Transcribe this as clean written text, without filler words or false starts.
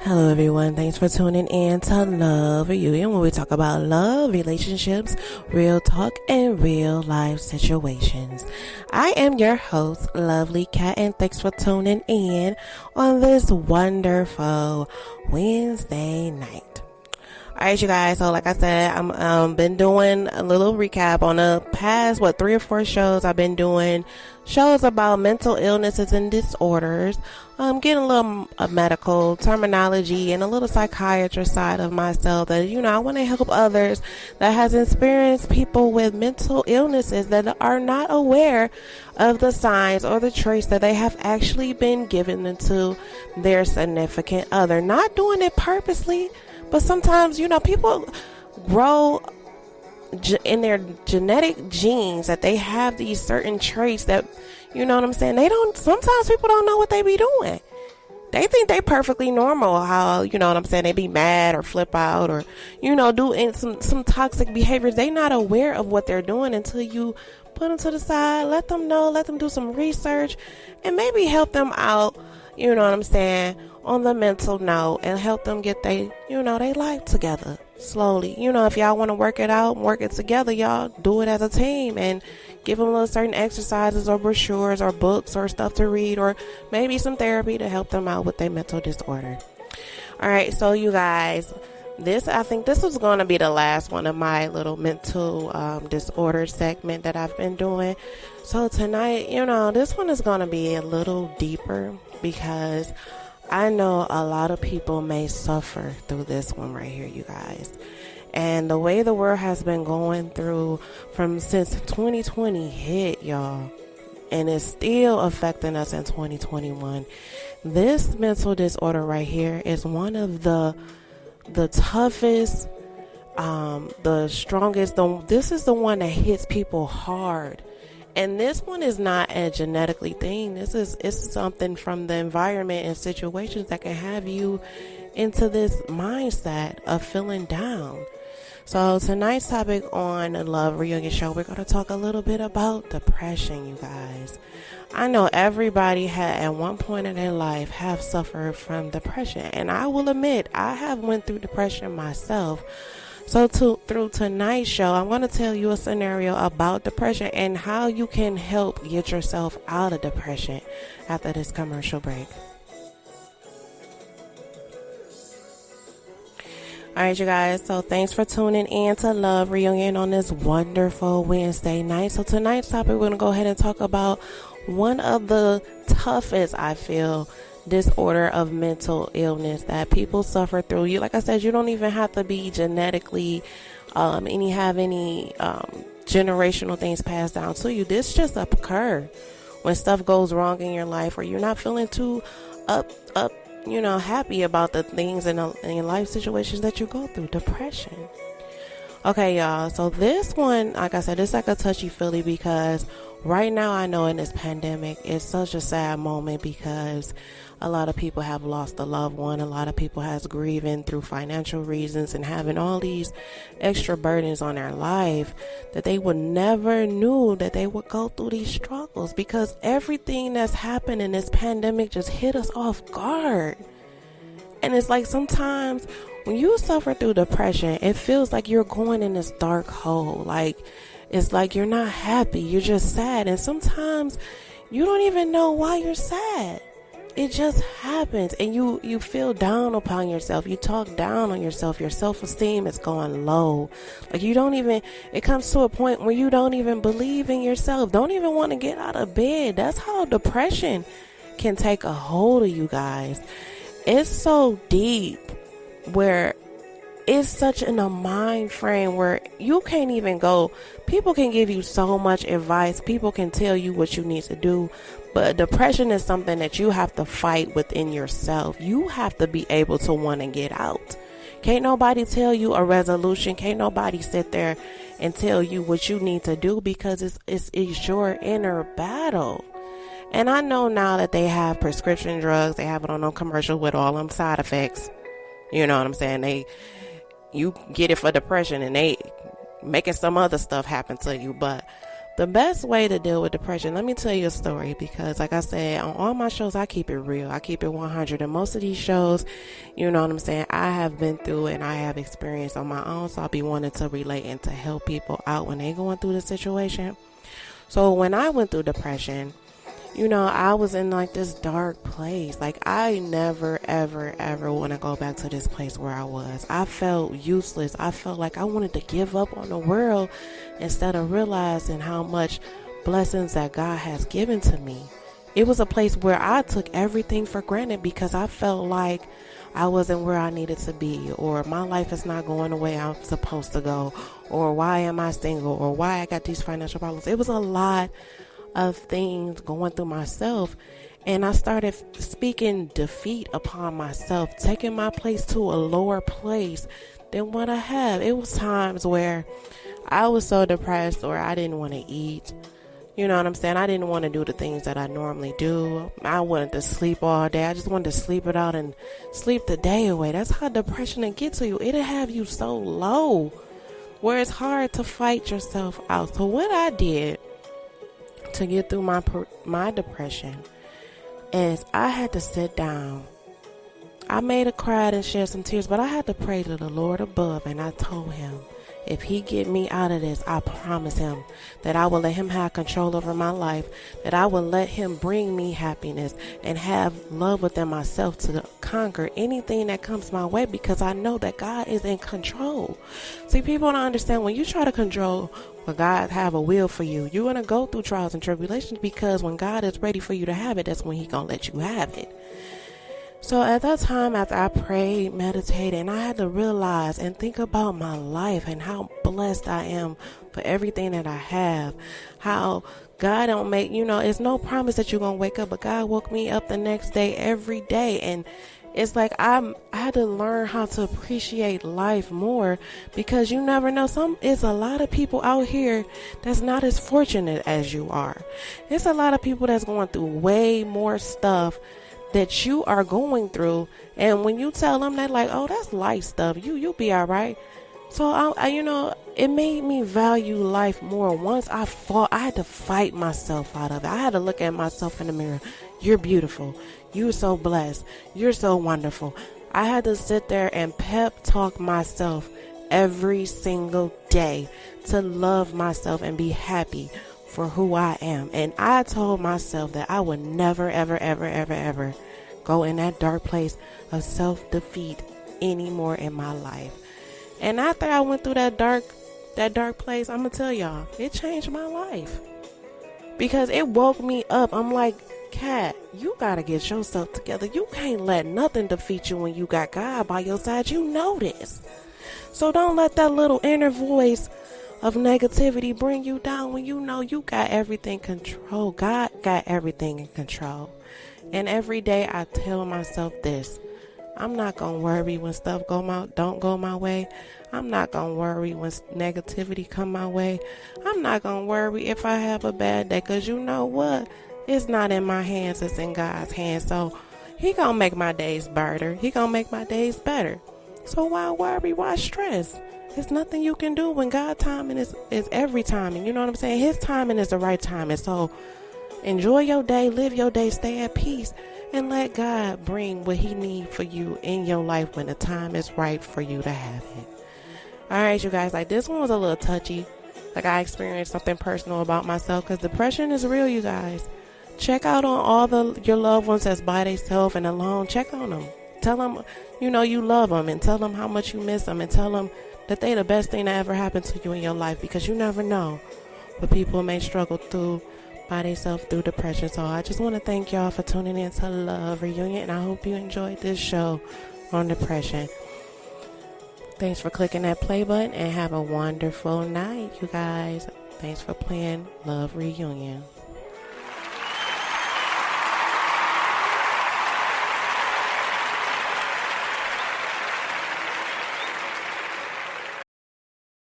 Hello, everyone. Thanks for tuning in to Love Reunion, where we talk about love, relationships, real talk, and real life situations. I am your host, Lovely Cat, and thanks for tuning in on this wonderful Wednesday night. All right, you guys. So, like I said, I'm been doing a little recap on the past 3 or 4 shows. I've been doing shows about mental illnesses and disorders. Getting a little medical terminology and a little psychiatrist side of myself. That I want to help others that has experienced people with mental illnesses that are not aware of the signs or the traits that they have actually been given to their significant other. Not doing it purposely. But sometimes, people grow in their genetic genes that they have these certain traits that, sometimes people don't know what they be doing. They think they perfectly normal, how, they be mad or flip out or, do some toxic behaviors. They not aware of what they're doing until you put them to the side, let them know, let them do some research and maybe help them out, on the mental note and help them get they life together slowly. If y'all want to work it out, work it together, y'all do it as a team and give them little certain exercises or brochures or books or stuff to read or maybe some therapy to help them out with their mental disorder. All right, so you guys, I think this was going to be the last one of my little mental disorder segment that I've been doing. So tonight, this one is going to be a little deeper because I know a lot of people may suffer through this one right here, you guys. And the way the world has been going through since 2020 hit, y'all, and it's still affecting us in 2021. This mental disorder right here is one of the toughest, the strongest. This is the one that hits people hard. And this one is not a genetically thing. It's something from the environment and situations that can have you into this mindset of feeling down. So tonight's topic on the Love Reunion Show, we're going to talk a little bit about depression, you guys. I know everybody at one point in their life have suffered from depression. And I will admit, I have went through depression myself. So through tonight's show, I'm going to tell you a scenario about depression and how you can help get yourself out of depression after this commercial break. All right, you guys. So thanks for tuning in to Love Reunion on this wonderful Wednesday night. So tonight's topic, we're going to go ahead and talk about one of the toughest, I feel, disorder of mental illness that people suffer through. You, like I said, you don't even have to be genetically have any generational things passed down to you. This just occur when stuff goes wrong in your life or you're not feeling too happy about the things in life situations that you go through. Depression. Okay, y'all. So this one, like I said, it's like a touchy-feely because right now I know in this pandemic, it's such a sad moment because a lot of people have lost a loved one. A lot of people has grieving through financial reasons and having all these extra burdens on their life that they would never knew that they would go through these struggles because everything that's happened in this pandemic just hit us off guard. And it's like sometimes when you suffer through depression, it feels like you're going in this dark hole. Like it's like you're not happy. You're just sad. And sometimes you don't even know why you're sad. It just happens and you feel down upon yourself. You talk down on yourself. Your self-esteem is going low. Like it comes to a point where you don't even believe in yourself. Don't even want to get out of bed. That's how depression can take a hold of you guys. It's so deep where it's such in a mind frame where you can't even go. People can give you so much advice. People can tell you what you need to do. But depression is something that you have to fight within yourself. You have to be able to want to get out. Can't nobody tell you a resolution. Can't nobody sit there and tell you what you need to do because it's your inner battle. And I know now that they have prescription drugs. They have it on a commercial with all them side effects. You know what I'm saying? You get it for depression and they making some other stuff happen to you. But The best way to deal with depression, let me tell you a story, because like I said, on all my shows, I keep it real. I keep it 100. And most of these shows, you know what I'm saying, I have been through and I have experienced on my own. So I'll be wanting to relate and to help people out when they're going through the situation. So when I went through depression, I was in like this dark place. Like I never, ever, ever want to go back to this place where I was. I felt useless. I felt like I wanted to give up on the world instead of realizing how much blessings that God has given to me. It was a place where I took everything for granted because I felt like I wasn't where I needed to be, or my life is not going the way I'm supposed to go, or why am I single, or why I got these financial problems. It was a lot of things going through myself, and I started speaking defeat upon myself, taking my place to a lower place than what I have. It was times where I was so depressed, or I didn't want to eat. You know what I'm saying? I didn't want to do the things that I normally do. I wanted to sleep all day. I just wanted to sleep it out and sleep the day away. That's how depression will get to you. It'll have you so low where it's hard to fight yourself out. So what I did to get through my depression is I had to sit down. I made a cry and shed some tears, but I had to pray to the Lord above, and I told him, if he get me out of this, I promise him that I will let him have control over my life, that I will let him bring me happiness and have love within myself to conquer anything that comes my way, because I know that God is in control. See, people don't understand, when you try to control what God have a will for you, you're going to go through trials and tribulations, because when God is ready for you to have it, that's when he's going to let you have it. So at that time, after I prayed, meditated, and I had to realize and think about my life and how blessed I am for everything that I have. How God don't make, it's no promise that you're going to wake up, but God woke me up the next day every day. And it's like I had to learn how to appreciate life more, because you never know. It's a lot of people out here that's not as fortunate as you are. It's a lot of people that's going through way more stuff that you are going through, and when you tell them, they're like, oh, that's light stuff, you'll be all right. So I it made me value life more. Once I had to fight myself out of it. I had to look at myself in the mirror. You're beautiful, you're so blessed, you're so wonderful. I had to sit there and pep talk myself every single day to love myself and be happy for who I am. And I told myself that I would never, ever, ever, ever, ever go in that dark place of self-defeat anymore in my life. And after I went through that dark place, I'm gonna tell y'all, it changed my life, because it woke me up. I'm like, Kat, you gotta get yourself together. You can't let nothing defeat you when you got God by your side. You know this. So don't let that little inner voice of negativity bring you down when you know you got everything control. God got everything in control. And every day I tell myself this: I'm not gonna worry when stuff don't go my way. I'm not gonna worry when negativity come my way. I'm not gonna worry if I have a bad day, because you know what? It's not in my hands, it's in God's hands. So he gonna make my days better. He gonna make my days better. So why worry? Why stress? There's nothing you can do when God's timing is every timing. You know what I'm saying? His timing is the right timing. So enjoy your day, live your day, stay at peace, and let God bring what he needs for you in your life when the time is right for you to have it. All right, you guys, like this one was a little touchy. Like I experienced something personal about myself, because depression is real, you guys. Check out on all your loved ones that's by themselves and alone. Check on them. Tell them, you love them, and tell them how much you miss them, and tell them that they the best thing that ever happened to you in your life, because you never know what people may struggle through by themselves through depression. So I just want to thank y'all for tuning in to Love Reunion, and I hope you enjoyed this show on depression. Thanks for clicking that play button, and have a wonderful night, you guys. Thanks for playing Love Reunion.